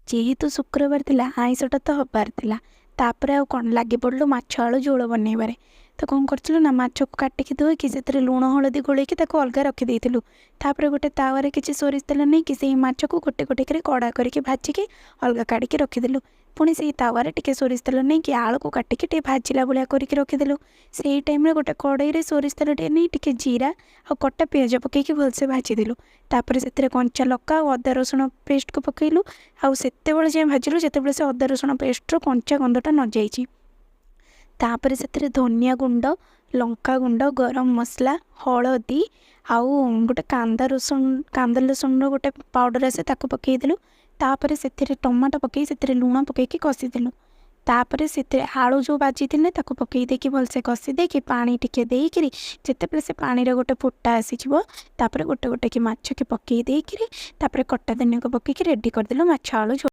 जेहेतु शुक्रवार थिला आइंसटा तो हबार थिला तापर आउ कौन लगे पड़लु माछ आलू झोल बनइबारे। तो कौन करथिलु ना माछ को काटिकी धोइकी सेथिरे लूण हळदी गोळेकी ताको अलगा रखी देइथिलु। तापर गोटे तावारे किछि सोरिष तेल नेइकी सेई माछ को गोटे गोटे करी कड़ा करिकी भाजिकी अलगा काढिकी रखिदेलु। पुणी सेई तावारे टिके सोरिष तेल नेइकी आलू को काटिकी टे भाजिला भलिया करिकी रखिदेलु। सेई टाइम रे गोटे कड़ाई रे सोरिष तेल टे नेइ टिके जीरा आ कटा पियाज पकेइकी भलसे भाजिदेलु। तापर सेथिरे कंचा लक्का आ अदा रसुण पेस्ट को पकेइलु। आउ सेतेबेले जे भाजिलु जेतेबेले से अदा रसुण पेस्ट रो कंचा गंधटा न जाइछि। तापर सेथिरे धनिया गुंड लंका गुंड गरम मसला हळदी आउ गोटे कांदा लसुण रो गोटे पाउडर आसे ताको पकेइदेलु। तापर सेथिरे टमाटो पकेइ सेथिरे लूण पकेइकी कषिदेलु। तापर सेथिरे आलू जो भाजी थिले ताको पकेइ देकी भलसे कषि देकी पानी टिके देइकिरी जेतेबेले से पानी रे गोटे फुटा आसीजिवो तापर गोटे गोटे की माछ के पकेइ देइकिरी तापर कट्टा धनिया को पकेइकी रेडी करदेलु माछ आलू झोल।